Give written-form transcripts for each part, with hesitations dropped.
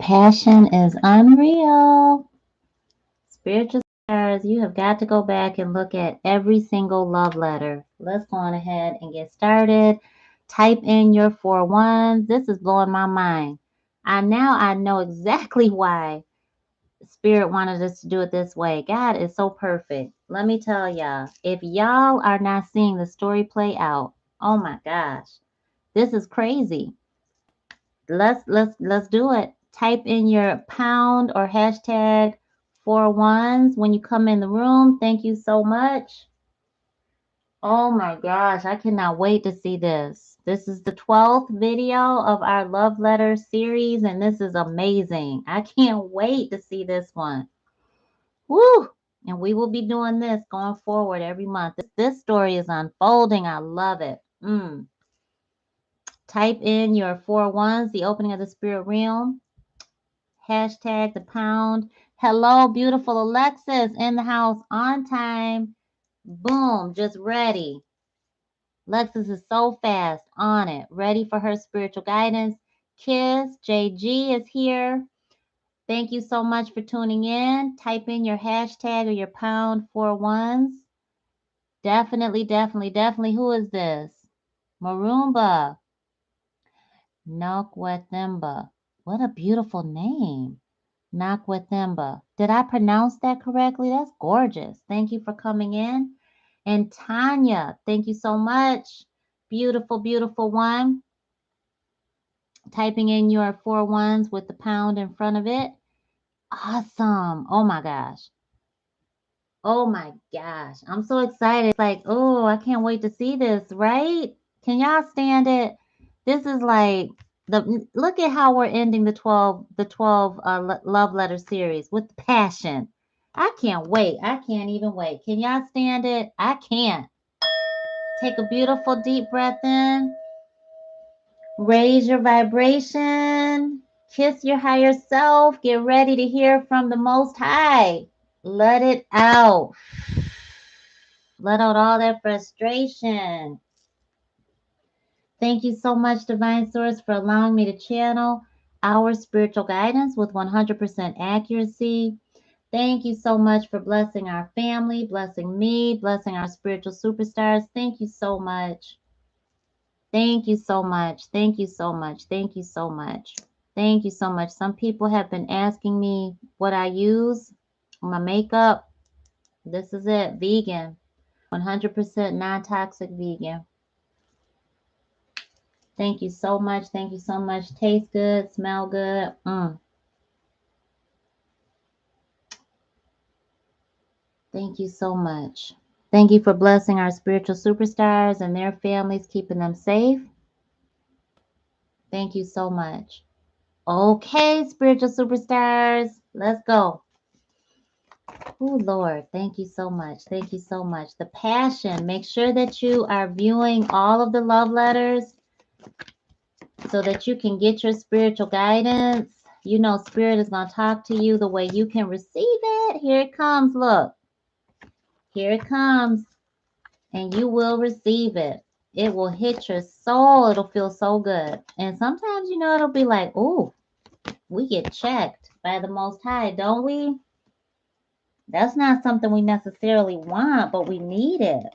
passion is unreal. Spiritual stars, you have got to go back and look at every single love letter. Let's go on ahead and get started. Type in your 4 1s. This is blowing my mind. I know exactly why Spirit wanted us to do it this way. God is so perfect. Let me tell y'all, if y'all are not seeing the story play out, oh my gosh, this is crazy. Let's do it. Type in your pound or hashtag 4 1s when you come in the room. Thank you so much. Oh my gosh, I cannot wait to see this. This is the 12th video of our love letter series, and this is amazing. I can't wait to see this one. Woo! And we will be doing this going forward every month. This story is unfolding. I love it. Type in your 4 1s, the opening of the spirit realm. Hashtag the pound. Hello, beautiful Alexis in the house on time. Boom, just ready. Alexis is so fast on it, ready for her spiritual guidance. Kiss, JG is here. Thank you so much for tuning in. Type in your hashtag or your pound 4 1s. Definitely, definitely, definitely. Who is this? Marumba. Nokwethemba. What a beautiful name. Nokwethemba. Did I pronounce that correctly? That's gorgeous. Thank you for coming in. And Tanya, thank you so much. Beautiful, beautiful one. Typing in your 4 1s with the pound in front of it. Awesome. Oh my gosh. Oh my gosh. I'm so excited. It's like, oh, I can't wait to see this, right? Can y'all stand it? This is like look at how we're ending the 12 love letter series with passion. I can't wait. I can't even wait. Can y'all stand it? I can't. Take a beautiful deep breath in. Raise your vibration. Kiss your higher self. Get ready to hear from the Most High. Let it out. Let out all that frustration. Thank you so much, Divine Source, for allowing me to channel our spiritual guidance with 100% accuracy. Thank you so much for blessing our family, blessing me, blessing our spiritual superstars. Thank you so much. Thank you so much. Thank you so much. Thank you so much. Thank you so much. Some people have been asking me what I use. My makeup. This is it. Vegan. 100% non-toxic vegan. Thank you so much. Thank you so much. Taste good. Smell good. Thank you so much. Thank you for blessing our spiritual superstars and their families, keeping them safe. Thank you so much. Okay, spiritual superstars, let's go. Oh, Lord, thank you so much. Thank you so much. The passion. Make sure that you are viewing all of the love letters so that you can get your spiritual guidance. You know, Spirit is going to talk to you the way you can receive it. Here it comes. Look. Here it comes. And you will receive it. It will hit your soul. It'll feel so good. And sometimes, you know, it'll be like, oh, we get checked by the Most High, don't we? That's not something we necessarily want, but we need it.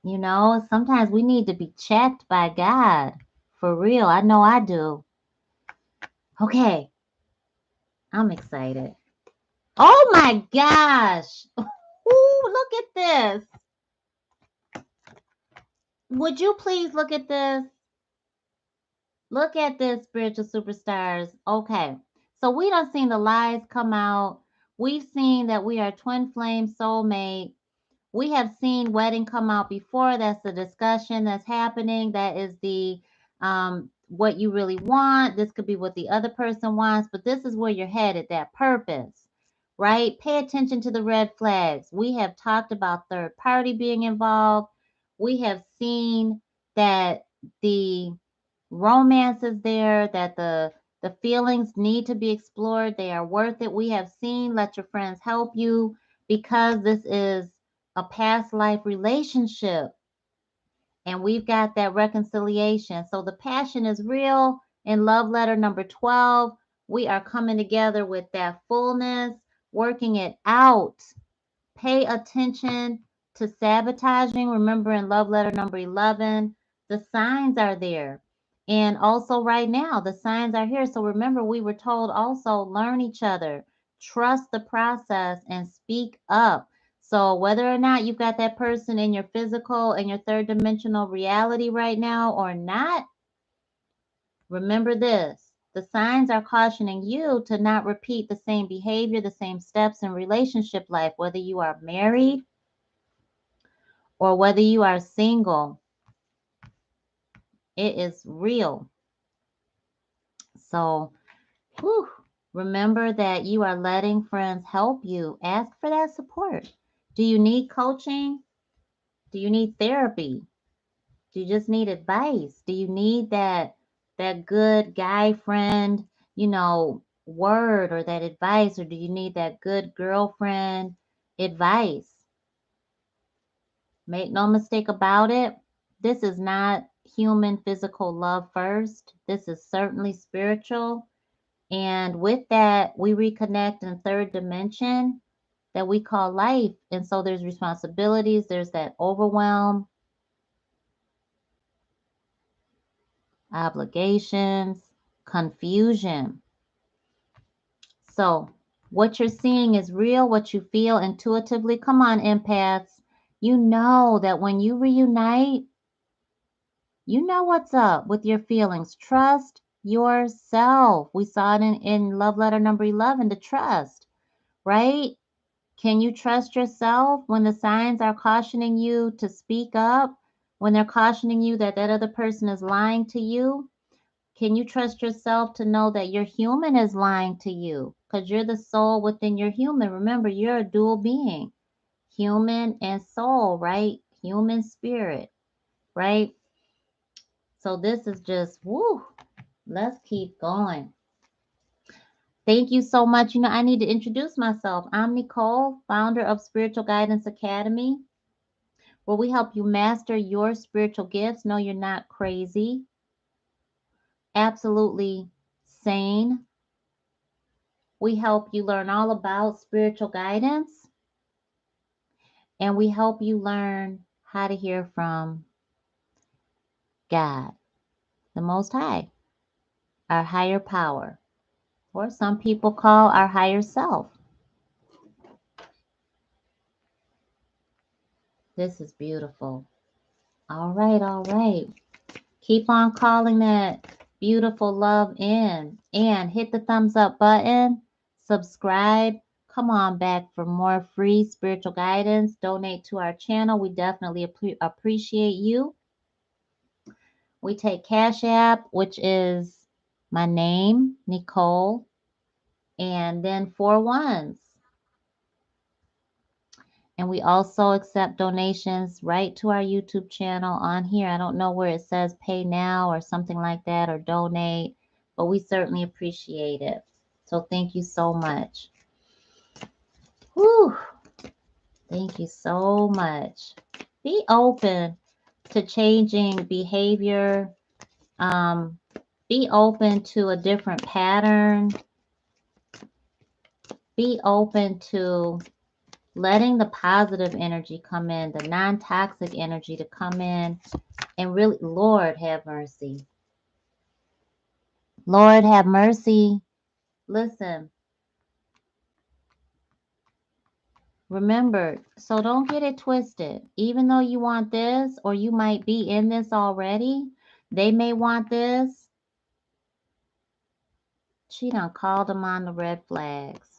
You know, sometimes we need to be checked by God. For real. I know I do. Okay. I'm excited. Oh my gosh. Ooh, look at this. Would you please look at this? Look at this, spiritual superstars. Okay. So we done seen the lies come out. We've seen that we are twin flame soulmate. We have seen wedding come out before. That's the discussion that's happening. That is the what you really want. This could be what the other person wants, but this is where you're headed, that purpose, right? Pay attention to the red flags. We have talked about third party being involved. We have seen that the romance is there, that the feelings need to be explored. They are worth it. We have seen let your friends help you because this is a past life relationship. And we've got that reconciliation. So the passion is real in love letter number 12. We are coming together with that fullness, working it out. Pay attention to sabotaging. Remember in love letter number 11, the signs are there. And also right now, the signs are here. So remember, we were told also learn each other, trust the process, and speak up. So whether or not you've got that person in your physical and your third dimensional reality right now or not, remember this. The signs are cautioning you to not repeat the same behavior, the same steps in relationship life, whether you are married or whether you are single. It is real. So, whew, remember that you are letting friends help you. Ask for that support. Do you need coaching? Do you need therapy? Do you just need advice? Do you need that good guy friend, word or that advice, or do you need that good girlfriend advice? Make no mistake about it. This is not human physical love first. This is certainly spiritual. And with that, we reconnect in third dimension that we call life. And so there's responsibilities, there's that overwhelm, obligations, confusion. So what you're seeing is real, what you feel intuitively. Come on, empaths. You know that when you reunite, you know what's up with your feelings. Trust yourself. We saw it in love letter number 11, to trust, right? Can you trust yourself when the signs are cautioning you to speak up? When they're cautioning you that that other person is lying to you? Can you trust yourself to know that your human is lying to you? Because you're the soul within your human. Remember, you're a dual being, human and soul, right? Human spirit, right? So this is just, woo, let's keep going. Thank you so much. I need to introduce myself. I'm Nicole, founder of Spiritual Guidance Academy, where we help you master your spiritual gifts. No, you're not crazy. Absolutely sane. We help you learn all about spiritual guidance, and we help you learn how to hear from God, the Most High, our higher power, or some people call our higher self. This is beautiful. All right, all right. Keep on calling that beautiful love in, and hit the thumbs up button, subscribe. Come on back for more free spiritual guidance. Donate to our channel. We definitely appreciate you. We take Cash App, which is my name, Nicole, and then 4 ones. And we also accept donations right to our YouTube channel on here. I don't know where it says pay now or something like that, or donate, but we certainly appreciate it. So thank you so much. Whew. Thank you so much. Be open to changing behavior. Be open to a different pattern. Be open to letting the positive energy come in, the non-toxic energy to come in, and really, Lord have mercy. Lord have mercy. Listen, remember, so don't get it twisted. Even though you want this, or you might be in this already, they may want this. She done called them on the red flags.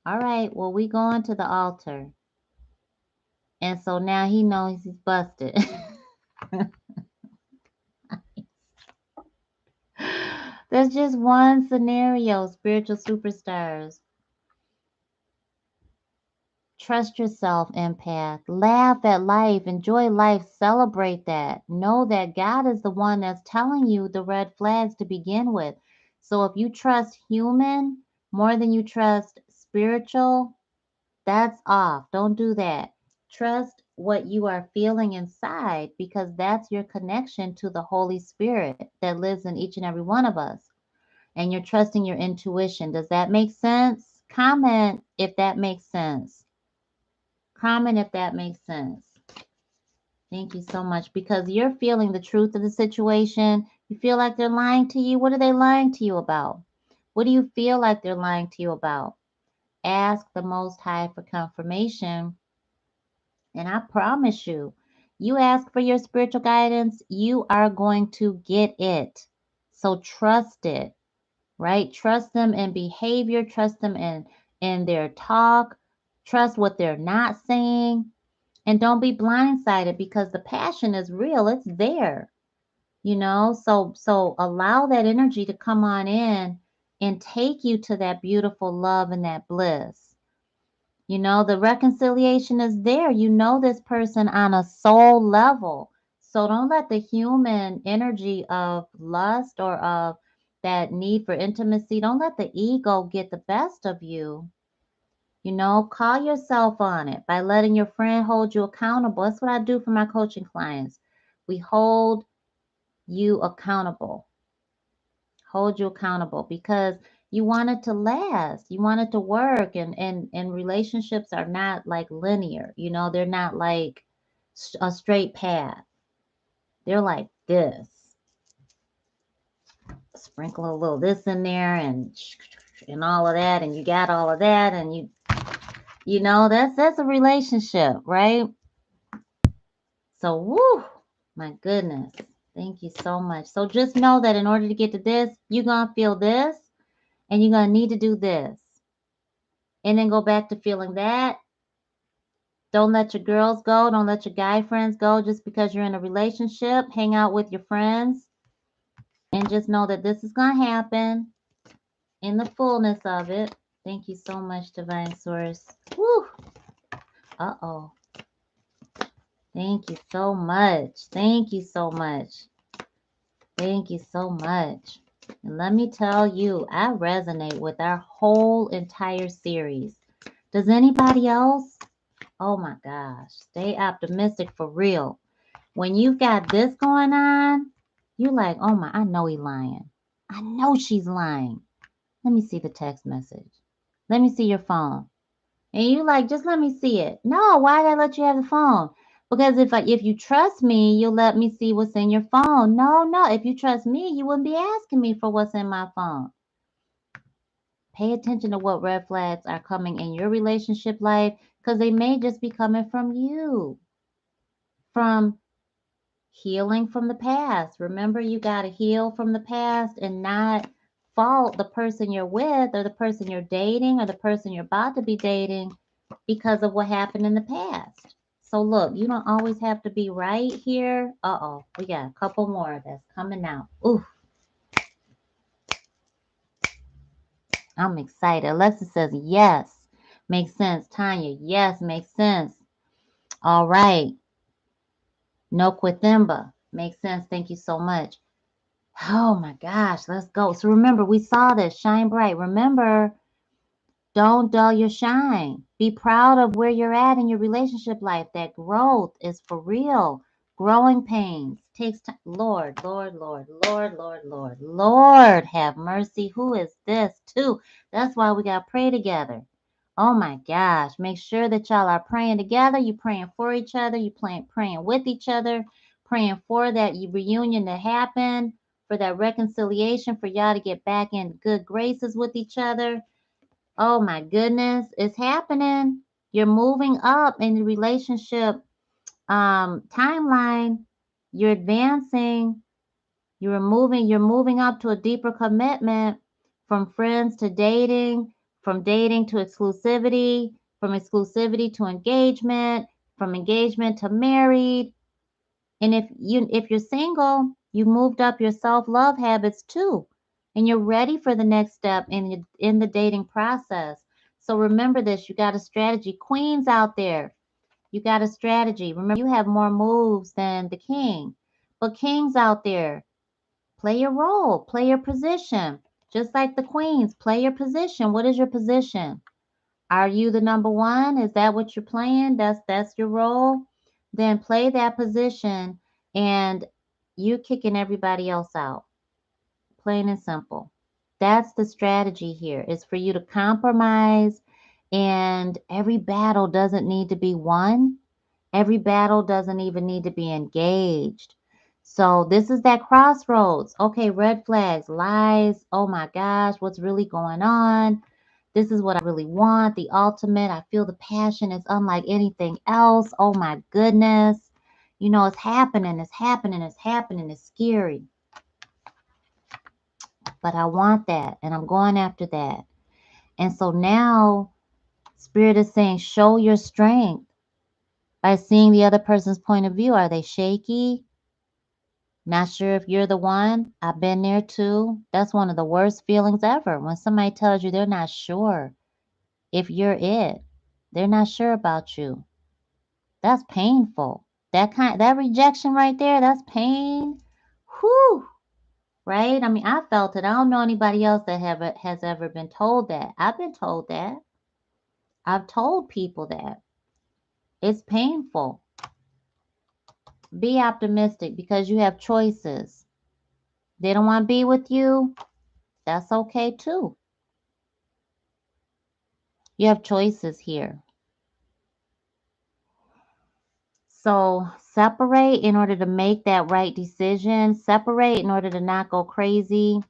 All right, well, we going to the altar. And so now he knows he's busted. There's just one scenario, spiritual superstars. Trust yourself, empath. Laugh at life. Enjoy life. Celebrate that. Know that God is the one that's telling you the red flags to begin with. So if you trust human more than you trust spiritual, that's off. Don't do that. Trust what you are feeling inside, because that's your connection to the Holy Spirit that lives in each and every one of us. and you're trusting your intuition. Does that make sense? Comment if that makes sense. Comment if that makes sense. Thank you so much, because you're feeling the truth of the situation. You feel like they're lying to you. What are they lying to you about? What do you feel like they're lying to you about? Ask the Most High for confirmation, and I promise you, you ask for your spiritual guidance, you are going to get it. So trust it, right? Trust them in behavior, trust them in their talk, trust what they're not saying, and don't be blindsided, because the passion is real. It's there, so allow that energy to come on in and take you to that beautiful love and that bliss. The reconciliation is there. You know this person on a soul level. So don't let the human energy of lust or of that need for intimacy, don't let the ego get the best of you. Call yourself on it by letting your friend hold you accountable. That's what I do for my coaching clients. We hold you accountable. Hold you accountable, because you want it to last. You want it to work. And relationships are not like linear. They're not like a straight path. They're like this. Sprinkle a little this in there and all of that, and you got all of that, and that's a relationship, right? So, woo, my goodness. Thank you so much. So just know that in order to get to this, you're going to feel this, and you're going to need to do this. And then go back to feeling that. Don't let your girls go. Don't let your guy friends go just because you're in a relationship. Hang out with your friends. And just know that this is going to happen in the fullness of it. Thank you so much, Divine Source. Woo. Uh-oh. Thank you so much. Thank you so much. Thank you so much. And let me tell you, I resonate with our whole entire series. Does anybody else? Oh my gosh. Stay optimistic for real. When you've got this going on, you're like, oh my, I know he's lying. I know she's lying. Let me see the text message. Let me see your phone. And you like, just let me see it. No, why did I let you have the phone? Because if you trust me, you'll let me see what's in your phone. No. If you trust me, you wouldn't be asking me for what's in my phone. Pay attention to what red flags are coming in your relationship life, because they may just be coming from you. From healing from the past. Remember, you got to heal from the past and not fault the person you're with or the person you're dating or the person you're about to be dating because of what happened in the past. So look, you don't always have to be right here. Uh-oh, we got a couple more that's coming out. Ooh, I'm excited. Alexa says yes. Makes sense. Tanya, yes, makes sense. All right. No Quithemba. Makes sense. Thank you so much. Oh my gosh, let's go. So remember, we saw this. Shine bright. Remember, don't dull your shine. Be proud of where you're at in your relationship life. That growth is for real. Growing pains takes time. Lord, Lord, Lord, Lord, Lord, Lord, Lord, have mercy. Who is this too? That's why we got to pray together. Oh my gosh. Make sure that y'all are praying together. You're praying for each other. You're praying with each other. Praying for that reunion to happen, for that reconciliation, for y'all to get back in good graces with each other. Oh my goodness, it's happening. You're moving up in the relationship timeline. You're advancing. You're moving up to a deeper commitment, from friends to dating, from dating to exclusivity, from exclusivity to engagement, from engagement to married. And if you're single, you moved up your self-love habits too. And you're ready for the next step in the dating process. So remember this, you got a strategy. Queens out there, you got a strategy. Remember, you have more moves than the king. But kings out there, play your role, play your position. Just like the queens, play your position. What is your position? Are you the number one? Is that what you're playing? That's your role? Then play that position, and you're kicking everybody else out. Plain and simple. that's the strategy here, is for you to compromise, and every battle doesn't need to be won. Every battle doesn't even need to be engaged. So this is that crossroads. Okay, red flags, lies. Oh my gosh, what's really going on? This is what I really want, the ultimate. I feel the passion is unlike anything else. Oh my goodness. You know, it's happening, it's happening, it's happening. It's scary. But I want that, and I'm going after that. And so now, Spirit is saying, show your strength by seeing the other person's point of view. Are they shaky? Not sure if you're the one? I've been there too. That's one of the worst feelings ever. When somebody tells you they're not sure if you're it, they're not sure about you. That's painful. That rejection right there, that's pain. Whew. Right? I mean, I felt it. I don't know anybody else that has ever been told that. I've been told that. I've told people that. It's painful. Be optimistic because you have choices. They don't want to be with you. That's okay too. You have choices here. So separate in order to make that right decision. Separate in order to not go crazy.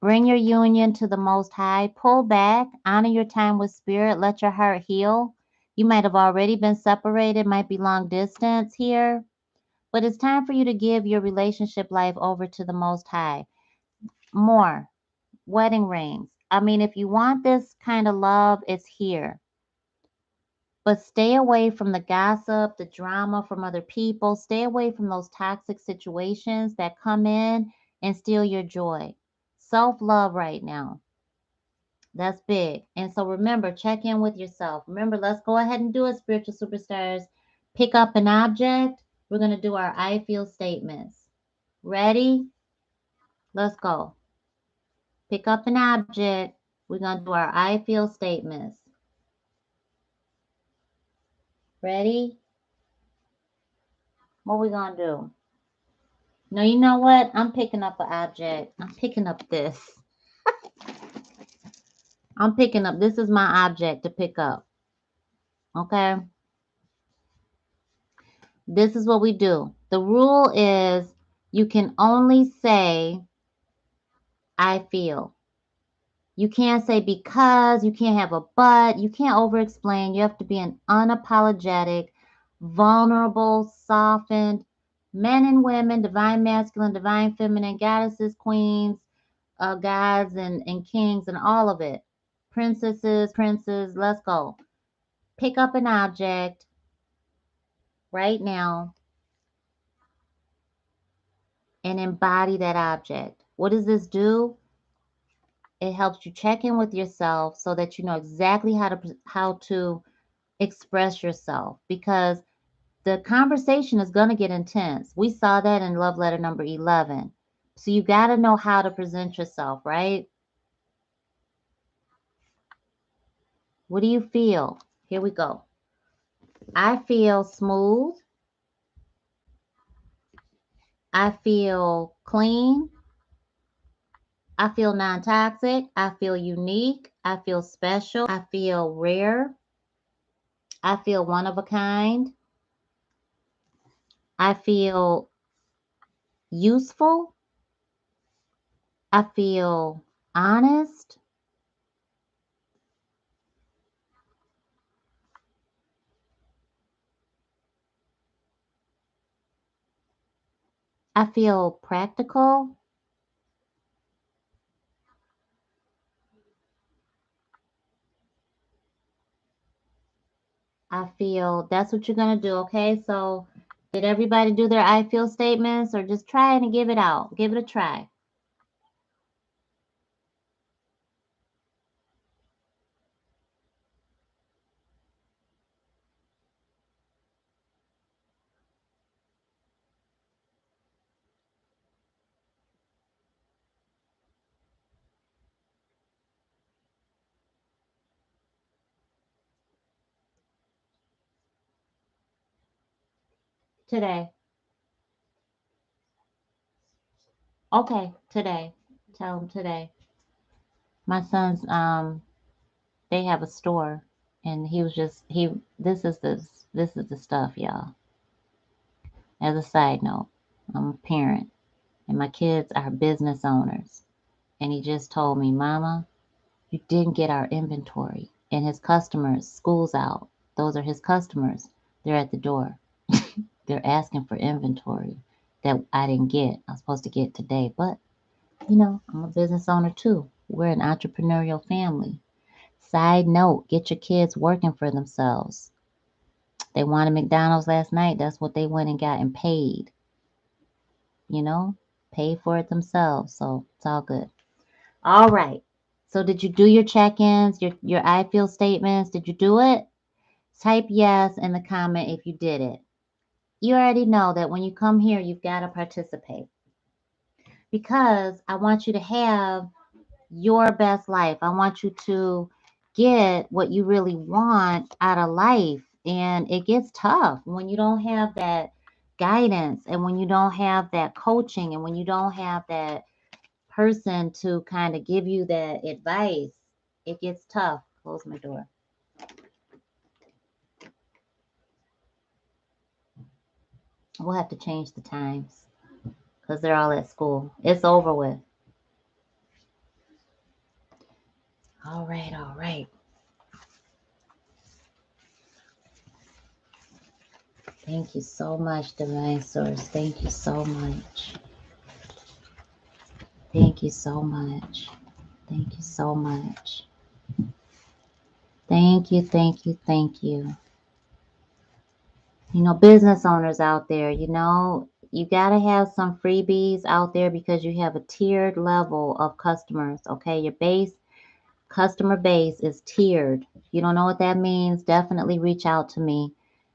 Bring your union to the Most High. Pull back. Honor your time with Spirit. Let your heart heal. You might have already been separated. Might be long distance here. But it's time for you to give your relationship life over to the Most High. More. Wedding rings. I mean, if you want this kind of love, it's here. But stay away from the gossip, the drama from other people. Stay away from those toxic situations that come in and steal your joy. Self-love right now. That's big. And so remember, check in with yourself. Remember, let's go ahead and do it, spiritual superstars. Pick up an object. We're going to do our I feel statements. Ready? Let's go. Pick up an object. We're going to do our I feel statements. Ready? What we going to do? No, you know what? I'm picking up an object. I'm picking up this. I'm picking up. This is my object to pick up. Okay? This is what we do. The rule is you can only say, I feel. You can't say because. You can't have a but. You can't over explain. You have to be an unapologetic, vulnerable, softened, men and women, divine masculine, divine feminine, goddesses, queens, gods and kings and all of it. Princesses, princes, let's go. Pick up an object right now and embody that object. What does this do? It helps you check in with yourself so that you know exactly how to express yourself, because the conversation is going to get intense. We saw that in love letter number 11. So you got to know how to present yourself, right? What do you feel? Here we go. I feel smooth. I feel clean. I feel non-toxic. I feel unique. I feel special. I feel rare. I feel one of a kind. I feel useful. I feel honest. I feel practical. I feel that's what you're going to do. Okay. So did everybody do their I feel statements, or just try and give it out? Give it a try. Today. Okay. Today. Tell them today. My son's they have a store, and he was just he this is the stuff, y'all. As a side note, I'm a parent and my kids are business owners. And he just told me, Mama, you didn't get our inventory. And his customers, school's out. Those are his customers. They're at the door. They're asking for inventory that I didn't get. I was supposed to get today. But, I'm a business owner too. We're an entrepreneurial family. Side note, get your kids working for themselves. They wanted McDonald's last night. That's what they went and got and paid. You know, pay for it themselves. So it's all good. All right. So did you do your check-ins, your I feel statements? Did you do it? Type yes in the comment if you did it. You already know that when you come here, you've got to participate because I want you to have your best life. I want you to get what you really want out of life. And it gets tough when you don't have that guidance and when you don't have that coaching and when you don't have that person to kind of give you that advice. It gets tough. Close my door. We'll have to change the times because they're all at school. It's over with. All right, all right. Thank you so much, Divine Source. Thank you so much. Thank you so much. Thank you so much. Thank you, thank you, thank you. Business owners out there, you got to have some freebies out there because you have a tiered level of customers, okay? Your customer base is tiered. If you don't know what that means, definitely reach out to me.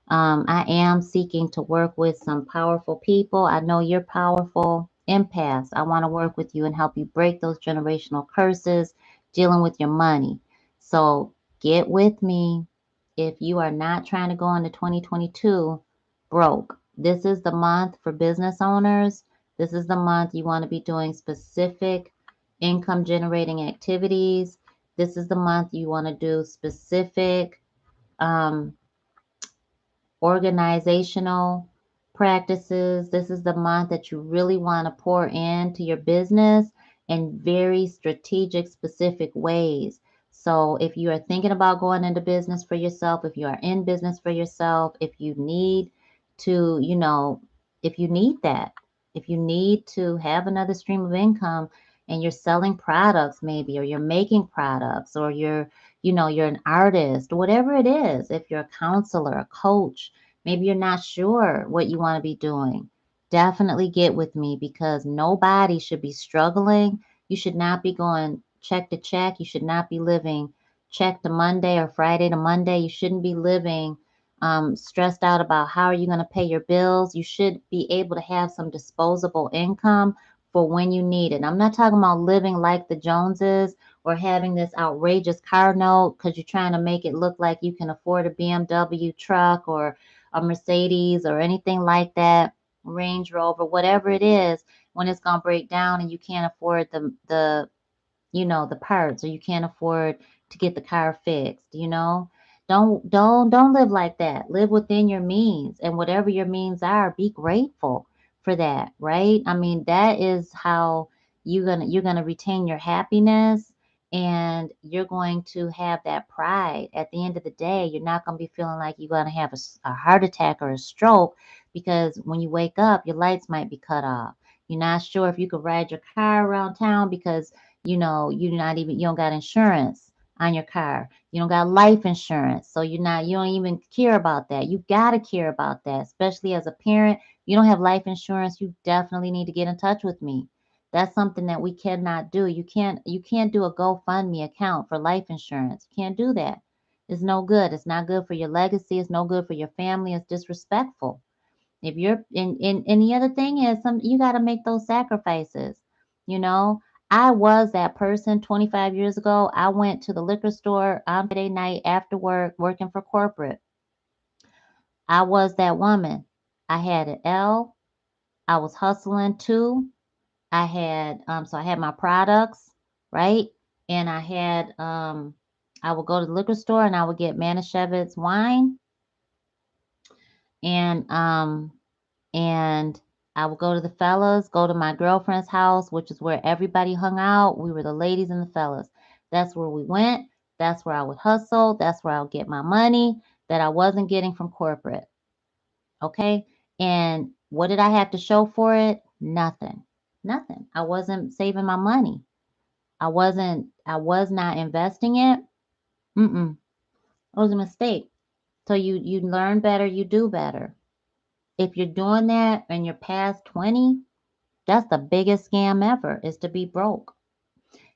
I am seeking to work with some powerful people. I know you're powerful empaths. I want to work with you and help you break those generational curses dealing with your money. So get with me if you are not trying to go into 2022 broke. This is the month for business owners. This is the month you want to be doing specific income generating activities. This is the month you want to do specific um, organizational practices. This is the month that you really want to pour into your business in very strategic, specific ways. So, if you are thinking about going into business for yourself, if you are in business for yourself, if you need to, if you need that, if you need to have another stream of income and you're selling products maybe, or you're making products, or you're an artist, whatever it is, if you're a counselor, a coach, maybe you're not sure what you want to be doing, definitely get with me because nobody should be struggling. You should not be going check to check. You should not be living check to Monday or Friday to Monday. You shouldn't be living stressed out about how are you going to pay your bills. You should be able to have some disposable income for when you need it. I'm not talking about living like the Joneses or having this outrageous car note because you're trying to make it look like you can afford a BMW truck or a Mercedes or anything like that, Range Rover, whatever it is, when it's going to break down and you can't afford the parts, or you can't afford to get the car fixed. Don't live like that. Live within your means, and whatever your means are, be grateful for that, right? I mean, that is how you're gonna retain your happiness, and you're going to have that pride. At the end of the day, you're not going to be feeling like you're going to have a heart attack or a stroke because when you wake up, your lights might be cut off. You're not sure if you could ride your car around town because you don't got insurance on your car. You don't got life insurance. So you don't even care about that. You got to care about that, especially as a parent. You don't have life insurance, you definitely need to get in touch with me. That's something that we cannot do. You can't do a GoFundMe account for life insurance. You can't do that. It's no good. It's not good for your legacy. It's no good for your family. It's disrespectful. If you're and the other thing is you got to make those sacrifices. You know, I was that person 25 years ago. I went to the liquor store on Friday night after work working for corporate. I was that woman. I had an L. I was hustling too. I had my products, right? and I had I would go to the liquor store and I would get Manischewitz wine, and and I would go to the fellas, go to my girlfriend's house, which is where everybody hung out. We were the ladies and the fellas. That's where we went. That's where I would hustle. That's where I would get my money that I wasn't getting from corporate. Okay. And what did I have to show for it? Nothing. Nothing. I wasn't saving my money. I was not investing it. Mm-mm. It was a mistake. So you learn better, you do better. If you're doing that and you're past 20, that's the biggest scam ever, is to be broke.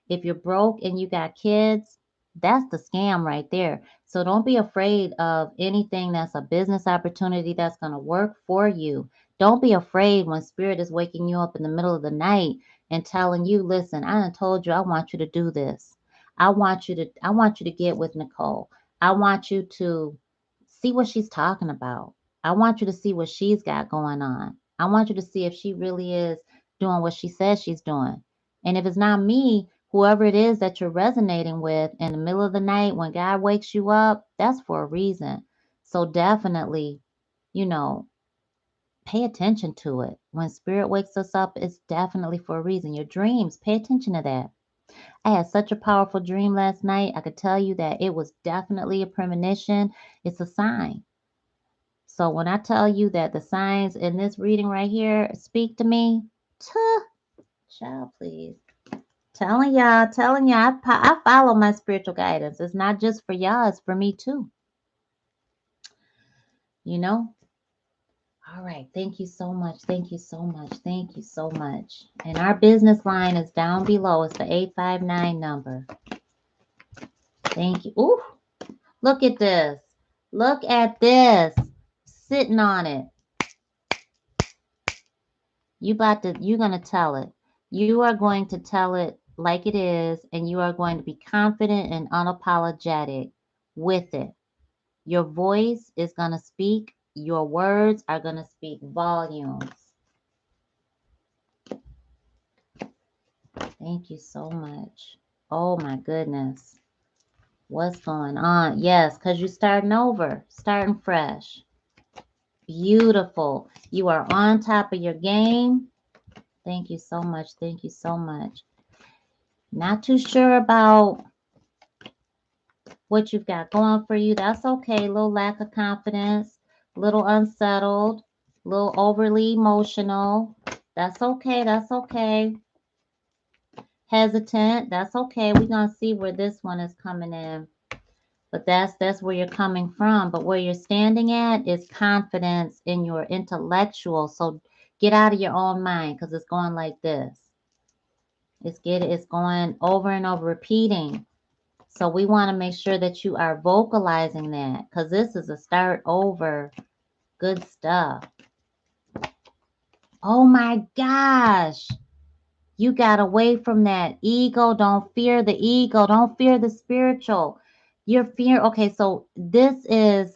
If you're broke and you got kids, that's the scam right there. So don't be afraid of anything that's a business opportunity that's going to work for you. Don't be afraid when spirit is waking you up in the middle of the night and telling you, listen, I done told you I want you to do this. I want you to get with Nicole. I want you to see what she's talking about. I want you to see what she's got going on. I want you to see if she really is doing what she says she's doing. And if it's not me, whoever it is that you're resonating with in the middle of the night when God wakes you up, that's for a reason. So definitely, you know, pay attention to it. When spirit wakes us up, it's definitely for a reason. Your dreams, pay attention to that. I had such a powerful dream last night. I could tell you that it was definitely a premonition. It's a sign. So when I tell you that the signs in this reading right here speak to me, tuh, child, please. Telling y'all, I follow my spiritual guidance. It's not just for y'all, it's for me too. You know? All right. Thank you so much. Thank you so much. Thank you so much. And our business line is down below. It's the 859 number. Thank you. Ooh, look at this. Look at this. Sitting on it. You're gonna tell it. You are going to tell it like it is, and you are going to be confident and unapologetic with it. Your voice is going to speak, your words are going to speak volumes. Thank you so much. Oh my goodness. What's going on? Yes, because you're starting over, starting fresh. Beautiful. You are on top of your game. Thank you so much. Thank you so much. Not too sure about what you've got going for you. That's okay. A little lack of confidence, a little unsettled, a little overly emotional. That's okay. That's okay. Hesitant. That's okay. We're gonna see where this one is coming in. But that's where you're coming from. But where you're standing at is confidence in your intellectual. So get out of your own mind because it's going like this. It's going over and over, repeating. So we want to make sure that you are vocalizing that because this is a start over. Good stuff. Oh my gosh. You got away from that ego. Don't fear the ego. Don't fear the spiritual. Your fear. Okay, so this is,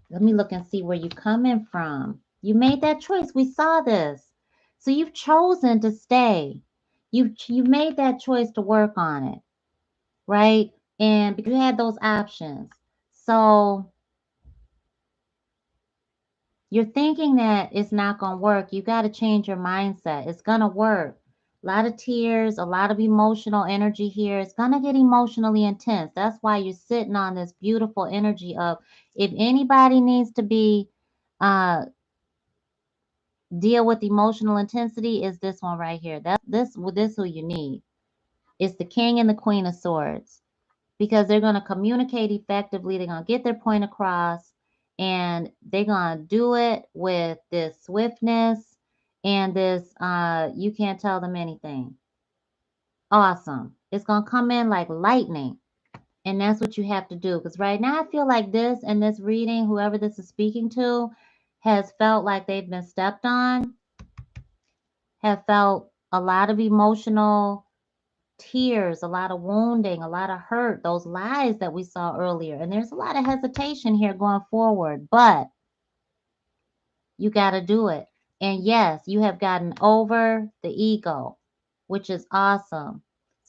let me look and see where you coming from. You made that choice. We saw this. So you've chosen to stay. You made that choice to work on it, right? And because you had those options. So you're thinking that it's not going to work. You got to change your mindset. It's going to work. A lot of tears, a lot of emotional energy here. It's going to get emotionally intense. That's why you're sitting on this beautiful energy of, if anybody needs to be deal with emotional intensity, is this one right here. This who you need. It's the King and the Queen of Swords, because they're going to communicate effectively. They're going to get their point across, and they're going to do it with this swiftness and this, you can't tell them anything. Awesome. It's going to come in like lightning. And that's what you have to do. Because right now, I feel like this and this reading, whoever this is speaking to, has felt like they've been stepped on, have felt a lot of emotional tears, a lot of wounding, a lot of hurt, those lies that we saw earlier. And there's a lot of hesitation here going forward, but you got to do it. And yes, you have gotten over the ego, which is awesome.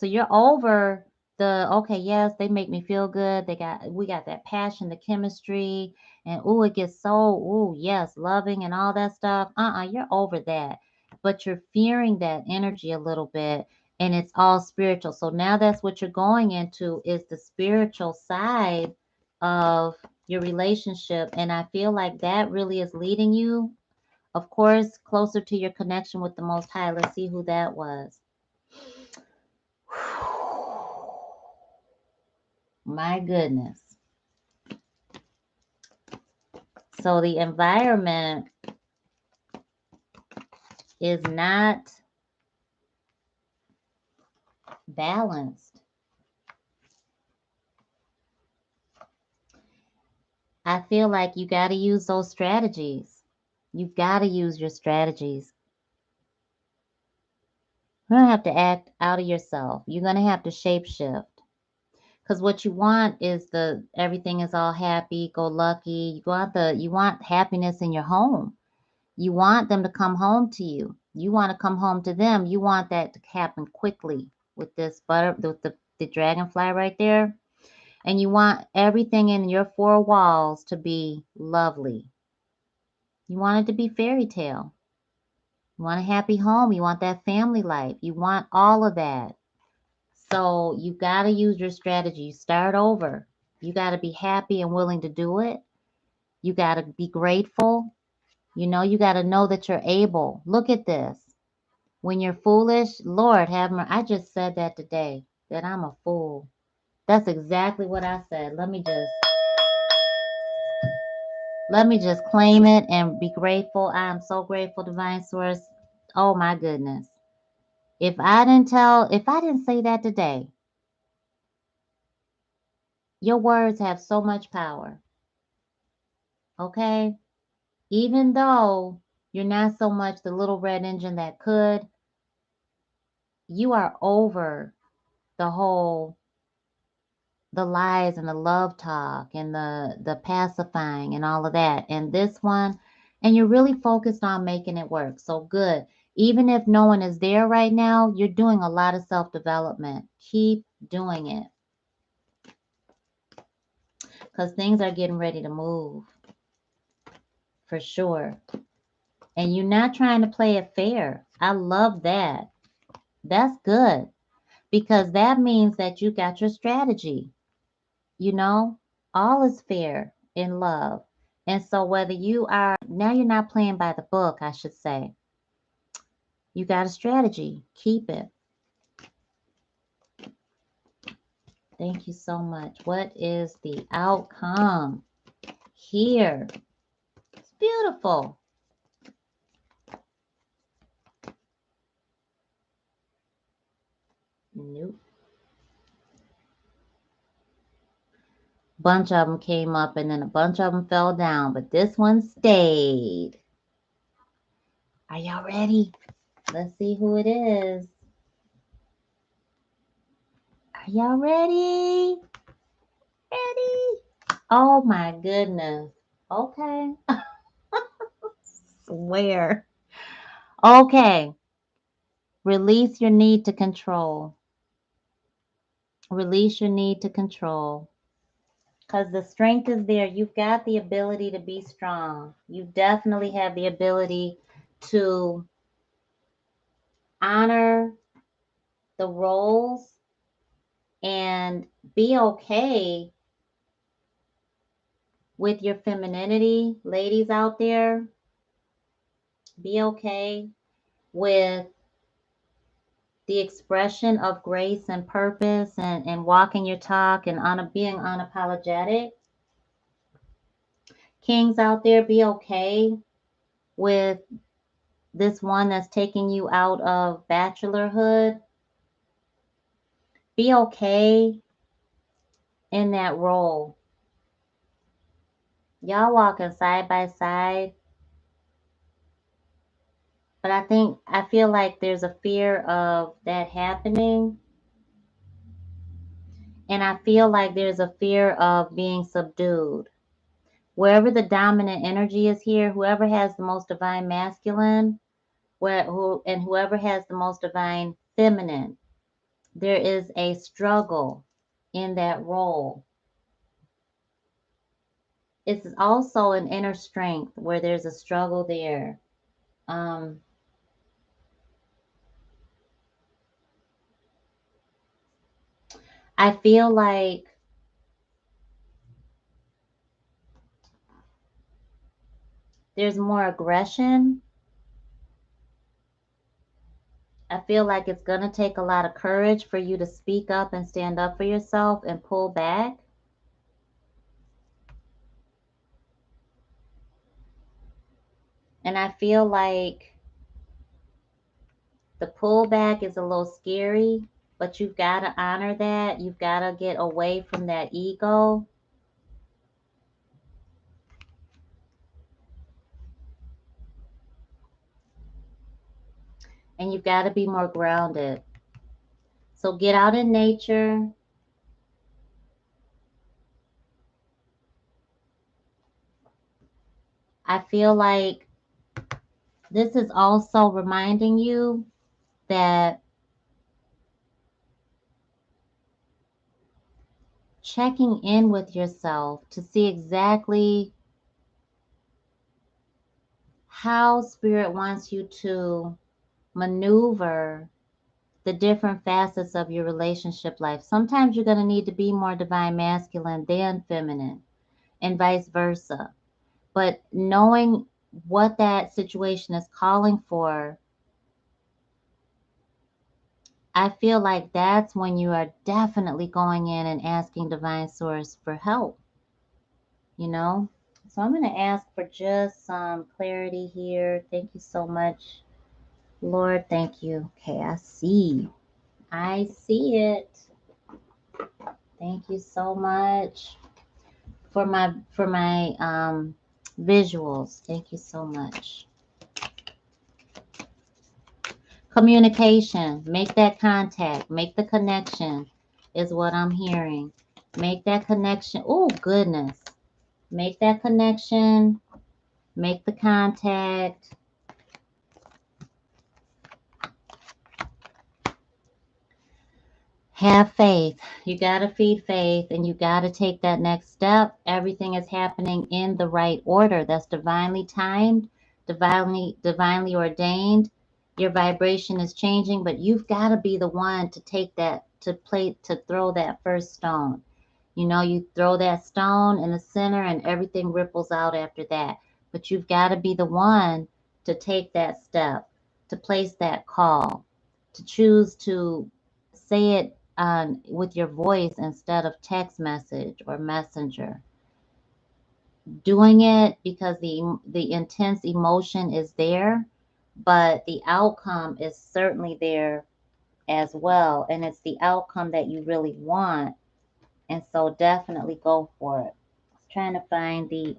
So you're over the, okay, yes, they make me feel good. We got that passion, the chemistry, and it gets so, yes, loving and all that stuff. You're over that. But you're fearing that energy a little bit, and it's all spiritual. So now that's what you're going into, is the spiritual side of your relationship. And I feel like that really is leading you, of course, closer to your connection with the Most High. Let's see who that was. My goodness. So the environment is not balanced. I feel like you got to use those strategies. You've got to use your strategies. You're going to have to act out of yourself. You're going to have to shape shift. Because what you want is everything is all happy, go lucky. You want happiness in your home. You want them to come home to you. You want to come home to them. You want that to happen quickly with the dragonfly right there. And you want everything in your four walls to be lovely. You want it to be fairy tale. You want a happy home. You want that family life. You want all of that. So you got to use your strategy. Start over. You got to be happy and willing to do it. You got to be grateful. You got to know that you're able. Look at this. When you're foolish, Lord have mercy. I just said that today, that I'm a fool. That's exactly what I said. Let me just claim it and be grateful. I am so grateful, Divine Source. Oh my goodness. If I didn't say that today, your words have so much power. Okay? Even though you're not so much the little red engine that could, you are over the lies and the love talk and the pacifying and all of that. And this one, and you're really focused on making it work. So good. Even if no one is there right now, you're doing a lot of self-development. Keep doing it. Because things are getting ready to move. For sure. And you're not trying to play it fair. I love that. That's good. Because that means that you got your strategy. All is fair in love. And so whether now you're not playing by the book, I should say. You got a strategy. Keep it. Thank you so much. What is the outcome here? It's beautiful. Nope. Bunch of them came up and then a bunch of them fell down, but this one stayed. Are y'all ready? Let's see who it is. Are y'all ready? Ready? Oh my goodness. Okay. Swear. Okay. Release your need to control. Release your need to control. Because the strength is there. You've got the ability to be strong. You definitely have the ability to honor the roles and be okay with your femininity. Ladies out there, be okay with the expression of grace and purpose and walking your talk and being unapologetic. Kings out there, be okay with this one that's taking you out of bachelorhood. Be okay in that role. Y'all walking side by side. But I feel like there's a fear of that happening. And I feel like there's a fear of being subdued. Wherever the dominant energy is here, whoever has the most divine masculine, whoever has the most divine feminine, there is a struggle in that role. It's also an inner strength where there's a struggle there. Um, I feel like there's more aggression. I feel like it's going to take a lot of courage for you to speak up and stand up for yourself and pull back. And I feel like the pullback is a little scary, but you've got to honor that. You've got to get away from that ego. And you've got to be more grounded. So get out in nature. I feel like this is also reminding you that checking in with yourself to see exactly how spirit wants you to maneuver the different facets of your relationship life. Sometimes you're going to need to be more divine masculine than feminine, and vice versa. But knowing what that situation is calling for, I feel like that's when you are definitely going in and asking divine source for help, you know? So I'm going to ask for just some clarity here. Thank you so much, Lord. Thank you. Okay, I see. I see it. Thank you so much for my visuals. Thank you so much. Communication. Make that contact. Make the connection is what I'm hearing. Make that connection. Oh, goodness. Make that connection. Make the contact. Have faith. You got to feed faith and you got to take that next step. Everything is happening in the right order. That's divinely timed, divinely ordained. Your vibration is changing, but you've got to be the one to take that to throw that first stone. You know, you throw that stone in the center and everything ripples out after that. But you've got to be the one to take that step, to place that call, to choose to say it with your voice instead of text message or messenger. Doing it because the intense emotion is there, but the outcome is certainly there as well, and it's the outcome that you really want. And so definitely go for it. Trying to find the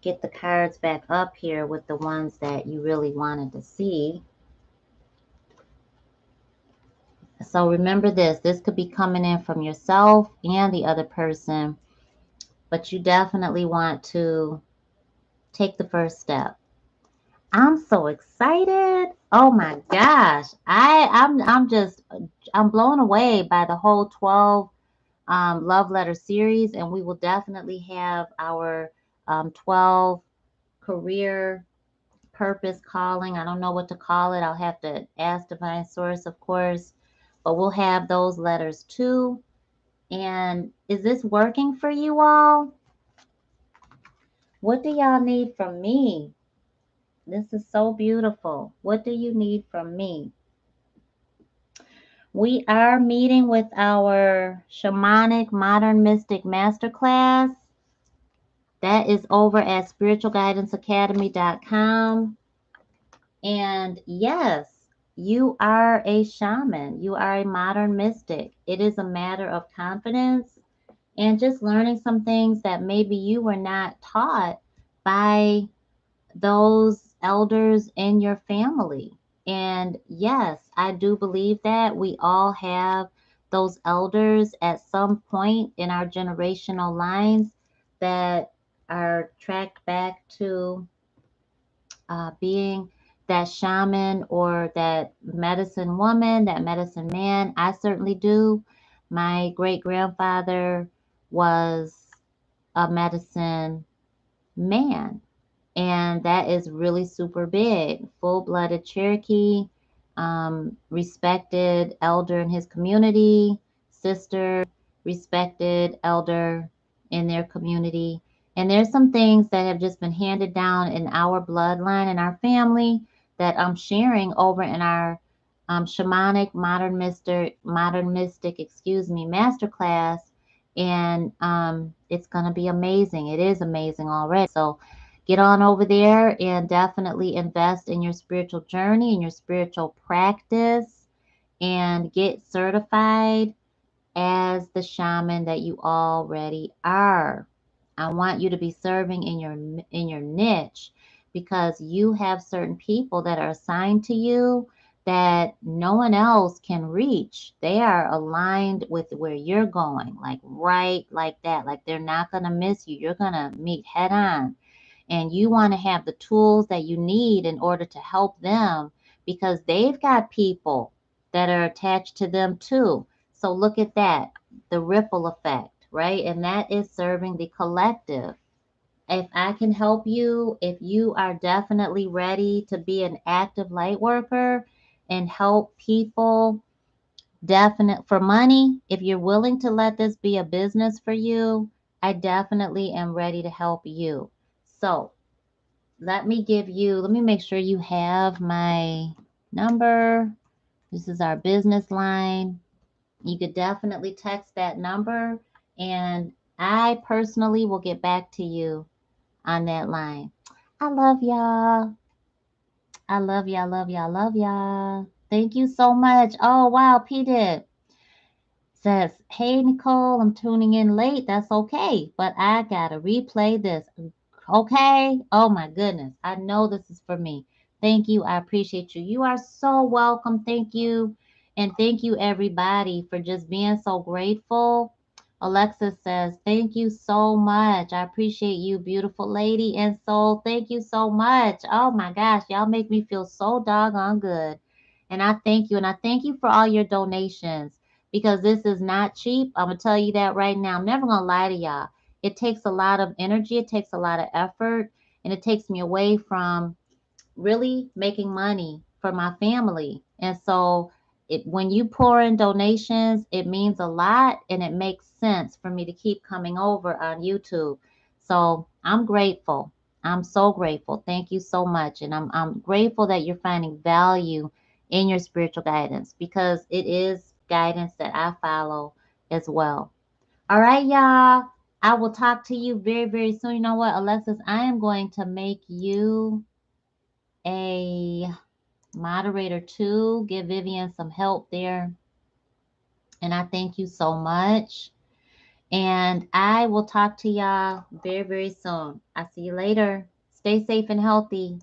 get the cards back up here with the ones that you really wanted to see. So remember this could be coming in from yourself and the other person, but you definitely want to take the first step. I'm so excited. Oh my gosh. I'm blown away by the whole 12 love letter series, and we will definitely have our 12 career purpose calling. I don't know what to call it. I'll have to ask divine source, of course, but we'll have those letters too. And is this working for you all? What do y'all need from me? This is so beautiful. What do you need from me? We are meeting with our shamanic modern mystic masterclass. That is over at spiritualguidanceacademy.com. And yes, you are a shaman. You are a modern mystic. It is a matter of confidence and just learning some things that maybe you were not taught by those elders in your family. And yes, I do believe that we all have those elders at some point in our generational lines that are tracked back to being that shaman or that medicine woman, that medicine man. I certainly do. My great grandfather was a medicine man, and that is really super big. Full-blooded Cherokee, respected elder in his community, sister, respected elder in their community. And there's some things that have just been handed down in our bloodline and our family that I'm sharing over in our shamanic modern mystic, masterclass. And it's going to be amazing. It is amazing already. So get on over there and definitely invest in your spiritual journey and your spiritual practice and get certified as the shaman that you already are. I want you to be serving in your niche because you have certain people that are assigned to you that no one else can reach. They are aligned with where you're going, like right like that. Like they're not going to miss you. You're going to meet head on. And you want to have the tools that you need in order to help them because they've got people that are attached to them too. So look at that, the ripple effect, right? And that is serving the collective. If I can help you, if you are definitely ready to be an active light worker and help people definite for money, if you're willing to let this be a business for you, I definitely am ready to help you. So let me make sure you have my number. This is our business line. You could definitely text that number, and I personally will get back to you on that line. I love y'all. I love y'all, love y'all, love y'all. Thank you so much. Oh, wow. P did says, "Hey, Nicole, I'm tuning in late. That's okay, but I got to replay this. Okay. Oh, my goodness. I know this is for me. Thank you. I appreciate you. You are so welcome. Thank you. And thank you, everybody, for just being so grateful." Alexis says, "Thank you so much. I appreciate you, beautiful lady and soul. Thank you so much. Oh, my gosh. Y'all make me feel so doggone good. And I thank you. And I thank you for all your donations because this is not cheap. I'm going to tell you that right now. I'm never going to lie to y'all. It takes a lot of energy, it takes a lot of effort, and it takes me away from really making money for my family. And so when you pour in donations, it means a lot and it makes sense for me to keep coming over on YouTube. So I'm grateful. I'm so grateful. Thank you so much. And I'm grateful that you're finding value in your spiritual guidance because it is guidance that I follow as well. All right, y'all. I will talk to you very, very soon. You know what, Alexis? I am going to make you a moderator too. Give Vivian some help there. And I thank you so much. And I will talk to y'all very, very soon. I'll see you later. Stay safe and healthy.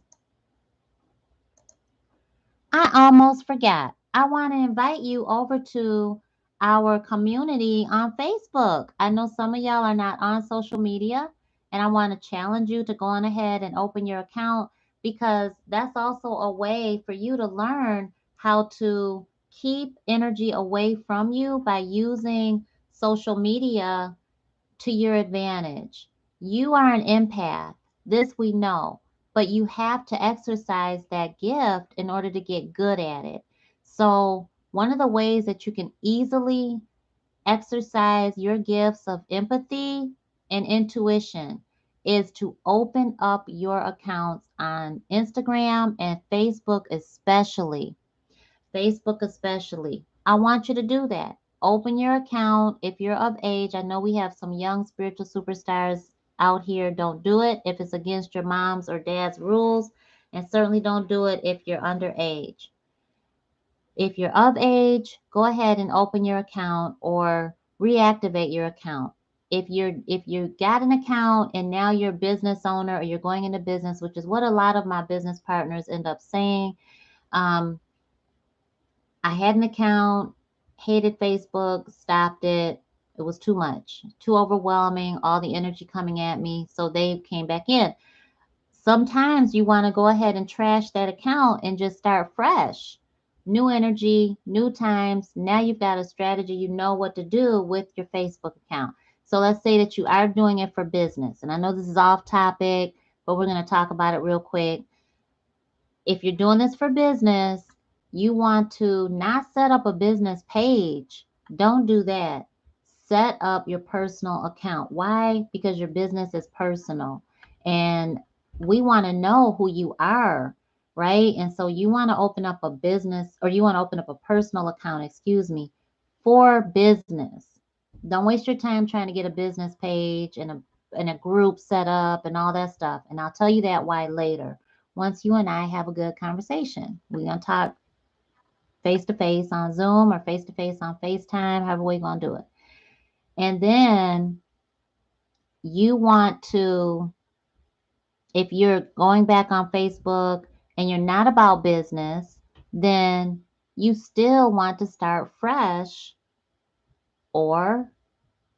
I almost forgot. I want to invite you over to our community on Facebook. I know some of y'all are not on social media, and I want to challenge you to go on ahead and open your account because that's also a way for you to learn how to keep energy away from you by using social media to your advantage. You are an empath. This we know, but you have to exercise that gift in order to get good at it. So, one of the ways that you can easily exercise your gifts of empathy and intuition is to open up your accounts on Instagram and Facebook, especially. Facebook especially. I want you to do that. Open your account if you're of age. I know we have some young spiritual superstars out here. Don't do it if it's against your mom's or dad's rules, and certainly don't do it if you're underage. If you're of age, go ahead and open your account or reactivate your account. If you got an account and now you're a business owner or you're going into business, which is what a lot of my business partners end up saying, um, I had an account, hated Facebook, stopped it. It was too much, too overwhelming, all the energy coming at me. So they came back in. Sometimes you want to go ahead and trash that account and just start fresh. New energy, new times. Now you've got a strategy. You know what to do with your Facebook account. So let's say that you are doing it for business. And I know this is off topic, but we're going to talk about it real quick. If you're doing this for business, you want to not set up a business page. Don't do that. Set up your personal account. Why? Because your business is personal. And we want to know who you are, right? And so you want to open up a business, or you want to open up a personal account, excuse me, for business. Don't waste your time trying to get a business page and a group set up and all that stuff. And I'll tell you that why later. Once you and I have a good conversation, we're going to talk face to face on Zoom or face to face on FaceTime, however we're going to do it. And then you want to, if you're going back on Facebook and you're not about business, then you still want to start fresh. Or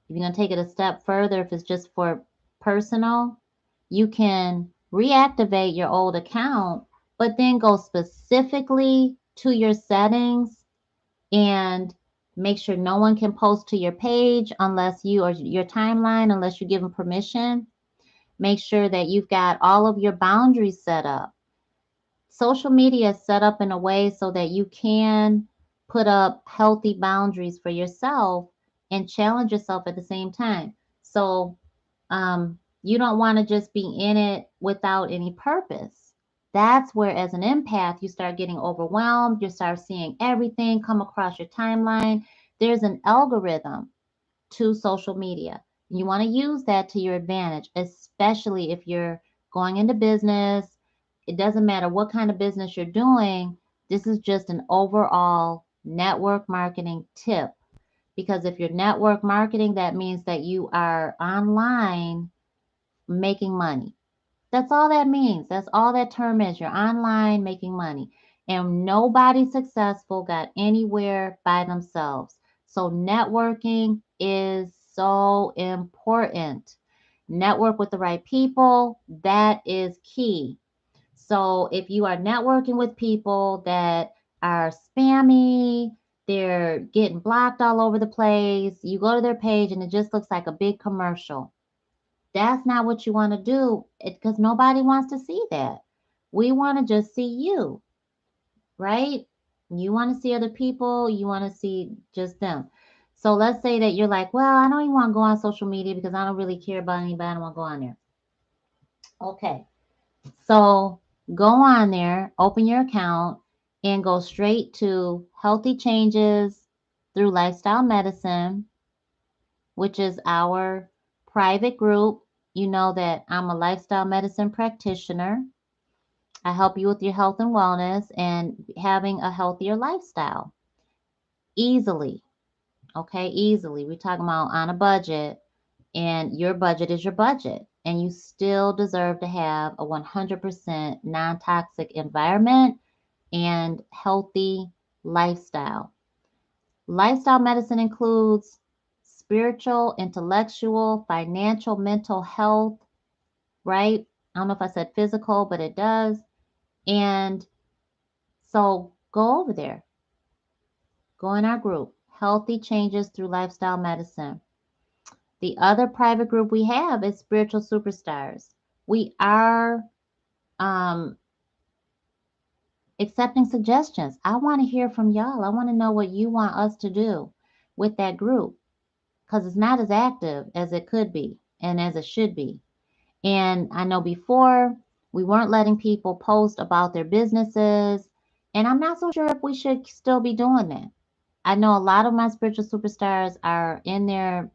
if you're going to take it a step further, if it's just for personal, you can reactivate your old account, but then go specifically to your settings and make sure no one can post to your page unless you, or your timeline, unless you give them permission. Make sure that you've got all of your boundaries set up. Social media is set up in a way so that you can put up healthy boundaries for yourself and challenge yourself at the same time. So you don't want to just be in it without any purpose. That's where, as an empath, you start getting overwhelmed. You start seeing everything come across your timeline. There's an algorithm to social media. You want to use that to your advantage, especially if you're going into business. It doesn't matter what kind of business you're doing. This is just an overall network marketing tip. Because if you're network marketing, that means that you are online making money. That's all that means. That's all that term is. You're online making money. And nobody successful got anywhere by themselves. So networking is so important. Network with the right people. That is key. So if you are networking with people that are spammy, they're getting blocked all over the place, you go to their page and it just looks like a big commercial. That's not what you want to do, because nobody wants to see that. We want to just see you, right? You want to see other people, you want to see just them. So let's say that you're like, well, I don't even want to go on social media because I don't really care about anybody. I don't want to go on there. Okay. So go on there, open your account, and go straight to Healthy Changes Through Lifestyle Medicine, which is our private group. You know that I'm a lifestyle medicine practitioner. I help you with your health and wellness and having a healthier lifestyle easily. Okay, easily. We're talking about on a budget, and your budget is your budget, and you still deserve to have a 100% non toxic environment and healthy lifestyle. Lifestyle medicine includes spiritual, intellectual, financial, mental health, right? I don't know if I said physical, but it does. And so go over there, go in our group, Healthy Changes Through Lifestyle Medicine. The other private group we have is Spiritual Superstars. We are um, accepting suggestions. I want to hear from y'all. I want to know what you want us to do with that group, because it's not as active as it could be and as it should be. And I know before we weren't letting people post about their businesses, and I'm not so sure if we should still be doing that. I know a lot of my spiritual superstars are in there,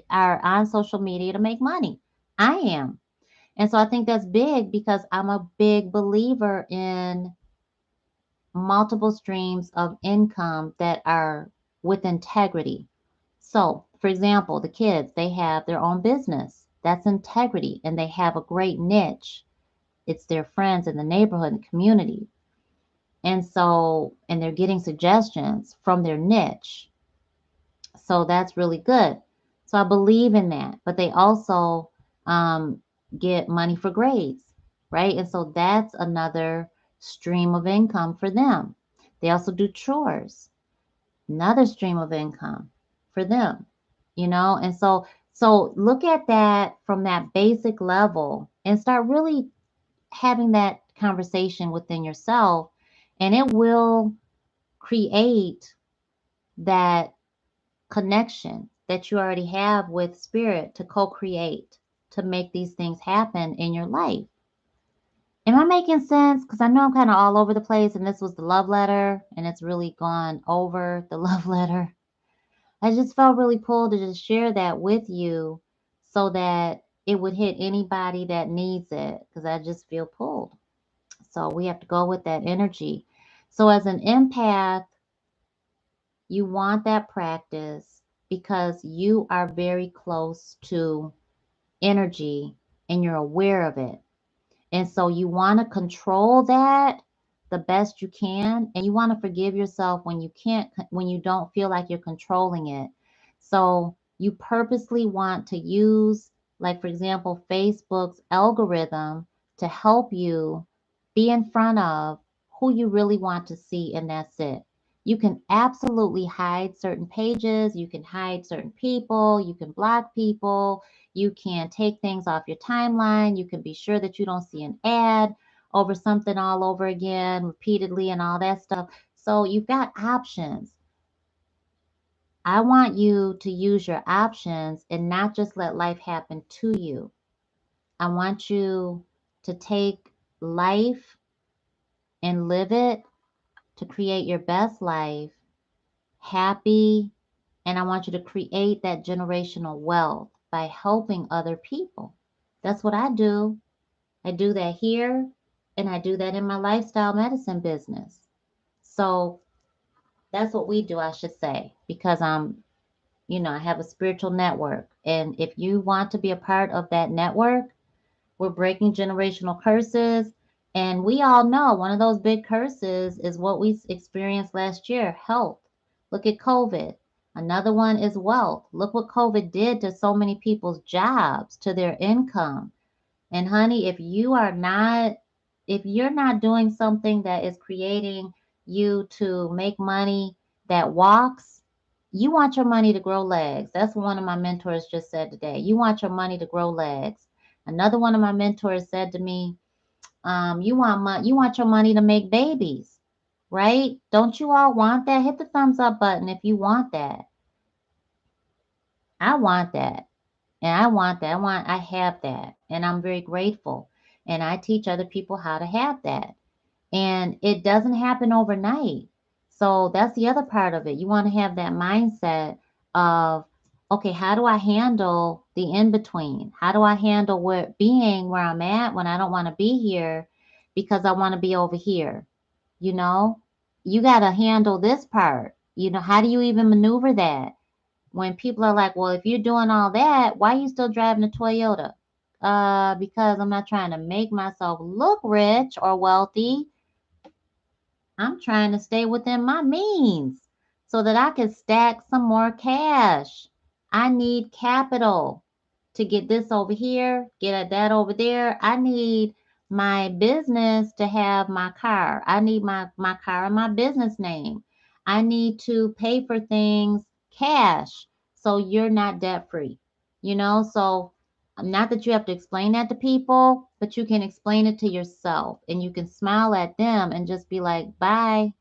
are on social media to make money. I am. And so I think that's big, because I'm a big believer in multiple streams of income that are with integrity. So, for example, the kids, they have their own business. That's integrity, and they have a great niche. It's their friends in the neighborhood and community. And so, and they're getting suggestions from their niche. So that's really good. So I believe in that. But they also get money for grades. right? And so that's another stream of income for them. They also do chores, another stream of income for them, And so look at that from that basic level and start really having that conversation within yourself, and it will create that connection that you already have with spirit to co-create, to make these things happen in your life. Am I making sense? Because I know I'm kind of all over the place, and this was the love letter, and it's really gone over the love letter. I just felt really pulled to just share that with you so that it would hit anybody that needs it, because I just feel pulled. So we have to go with that energy. So as an empath, you want that practice because you are very close to energy and you're aware of it. And so you want to control that the best you can. And you want to forgive yourself when you can't, when you don't feel like you're controlling it. So you purposely want to use, like, for example, Facebook's algorithm to help you be in front of who you really want to see, and that's it. You can absolutely hide certain pages, you can hide certain people, you can block people, you can take things off your timeline, you can be sure that you don't see an ad over something all over again repeatedly and all that stuff. So you've got options. I want you to use your options and not just let life happen to you. I want you to take life and live it to create your best life, happy, and I want you to create that generational wealth by helping other people. That's what I do. I do that here, and I do that in my lifestyle medicine business. So that's what we do, I should say, because I have a spiritual network. And if you want to be a part of that network, we're breaking generational curses. And we all know one of those big curses is what we experienced last year, health. Look at COVID. Another one is wealth. Look what COVID did to so many people's jobs, to their income. And honey, if you're not doing something that is creating you to make money that walks, you want your money to grow legs. That's what one of my mentors just said today. You want your money to grow legs. Another one of my mentors said to me, you want your money to make babies, right? Don't you all want that? Hit the thumbs up button if you want that. I want that. And I want that. I have that. And I'm very grateful. And I teach other people how to have that. And it doesn't happen overnight. So that's the other part of it. You want to have that mindset of, okay, how do I handle the in between? How do I handle being where I'm at when I don't want to be here because I want to be over here? You know, you got to handle this part. How do you even maneuver that? When people are like, well, if you're doing all that, why are you still driving a Toyota? Because I'm not trying to make myself look rich or wealthy. I'm trying to stay within my means so that I can stack some more cash. I need capital to get this over here, get that over there. I need my business to have my car. I need my car in my business name. I need to pay for things cash so you're not debt free. So not that you have to explain that to people, but you can explain it to yourself and you can smile at them and just be like, bye,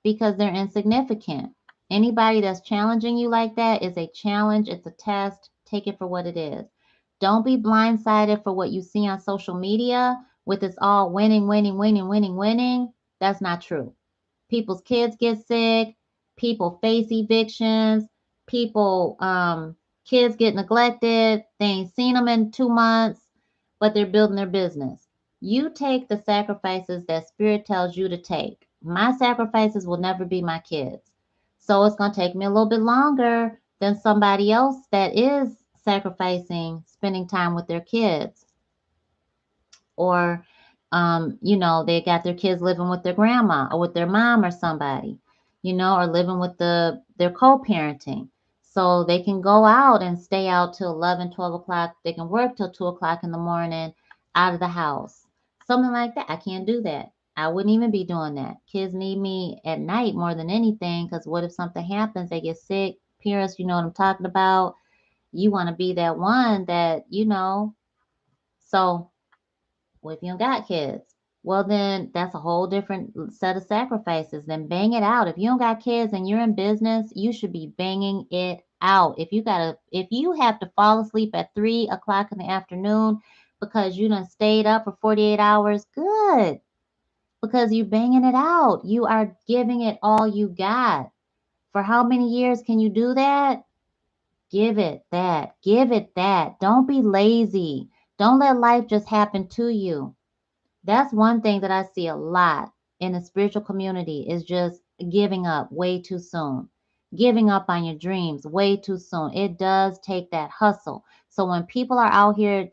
because they're insignificant. Anybody that's challenging you like that is a challenge, it's a test. Take it for what it is. Don't be blindsided for what you see on social media with it's all winning, winning, winning, winning, winning. That's not true. People's kids get sick, people face evictions, people kids get neglected, they ain't seen them in 2 months, but they're building their business. You take the sacrifices that spirit tells you to take. My sacrifices will never be my kids. So it's going to take me a little bit longer than somebody else that is sacrificing spending time with their kids, or they got their kids living with their grandma or with their mom or somebody, or living with their co-parenting. So they can go out and stay out till 11, 12 o'clock. They can work till 2 o'clock in the morning out of the house. Something like that. I can't do that. I wouldn't even be doing that. Kids need me at night more than anything because what if something happens? They get sick. Parents, you know what I'm talking about. You want to be that one that, So, well, if you don't got kids, well, then that's a whole different set of sacrifices. Then bang it out. If you don't got kids and you're in business, you should be banging it out. If you have to fall asleep at 3 o'clock in the afternoon because you done stayed up for 48 hours, good. Because you're banging it out. You are giving it all you got. For how many years can you do that? Give it that. Give it that. Don't be lazy. Don't let life just happen to you. That's one thing that I see a lot in the spiritual community is just giving up way too soon. Giving up on your dreams way too soon. It does take that hustle. So when people are out here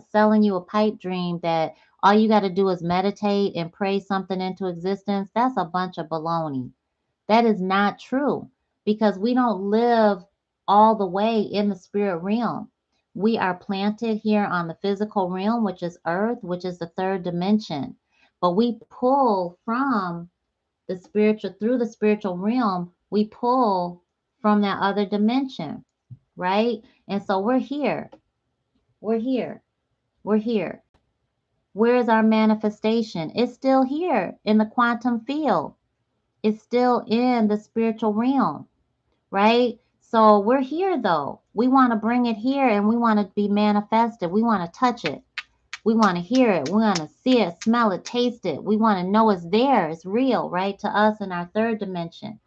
selling you a pipe dream that all you got to do is meditate and pray something into existence, that's a bunch of baloney. That is not true because we don't live all the way in the spirit realm. We are planted here on the physical realm, which is earth, which is the third dimension. But we pull from the spiritual, through the spiritual realm, we pull from that other dimension, right? And so we're here. We're here. We're here. Where is our manifestation? It's still here in the quantum field. It's still in the spiritual realm, right? So we're here though. We want to bring it here and we want to be manifested. We want to touch it. We want to hear it. We want to see it, smell it, taste it. We want to know it's there. It's real, right? To us in our third dimension.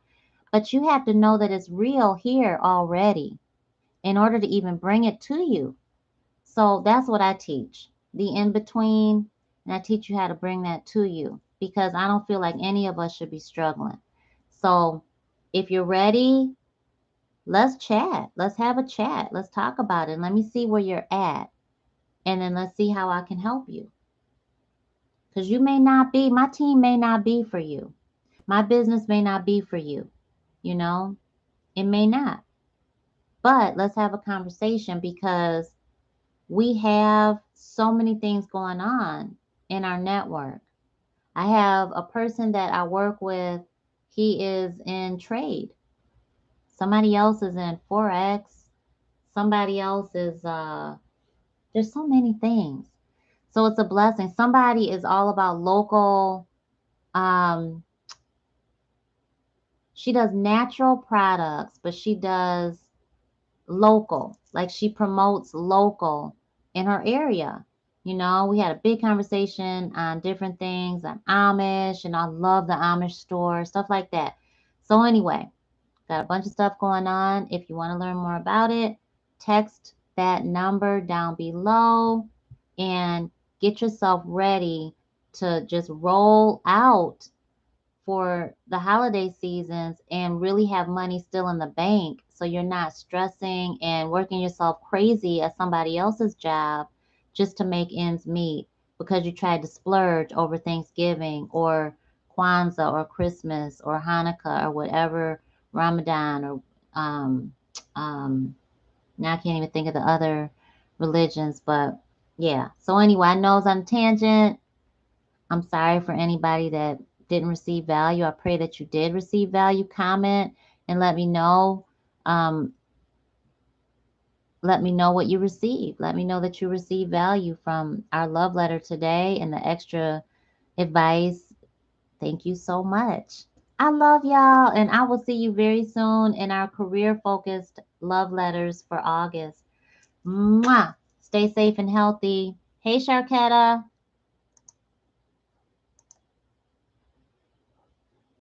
But you have to know that it's real here already in order to even bring it to you. So that's what I teach. The in between, and I teach you how to bring that to you because I don't feel like any of us should be struggling. So if you're ready, let's chat. Let's have a chat. Let's talk about it. Let me see where you're at. And then let's see how I can help you. Because my team may not be for you. My business may not be for you. You know, it may not. But let's have a conversation because we have so many things going on in our network. I have a person that I work with, he is in trade. Somebody else is in Forex. Somebody else is there's so many things. So it's a blessing. Somebody is all about local um she does natural products, but she does local. Like she promotes local in her area. We had a big conversation on different things on Amish, and I love the Amish store, stuff like that. So anyway, got a bunch of stuff going on. If you want to learn more about it, text that number down below and get yourself ready to just roll out for the holiday seasons and really have money still in the bank so you're not stressing and working yourself crazy at somebody else's job just to make ends meet because you tried to splurge over Thanksgiving or Kwanzaa or Christmas or Hanukkah or whatever, Ramadan or um um now I can't even think of the other religions, but yeah. So anyway, I know it's on a tangent. I'm sorry for anybody that didn't receive value. I pray that you did receive value. Comment and let me know. Um, let me know what you received. Let me know that you received value from our love letter today and the extra advice. Thank you so much. I love y'all, and I will see you very soon in our career focused love letters for August. Mwah! Stay safe and healthy. Hey, Sharketta.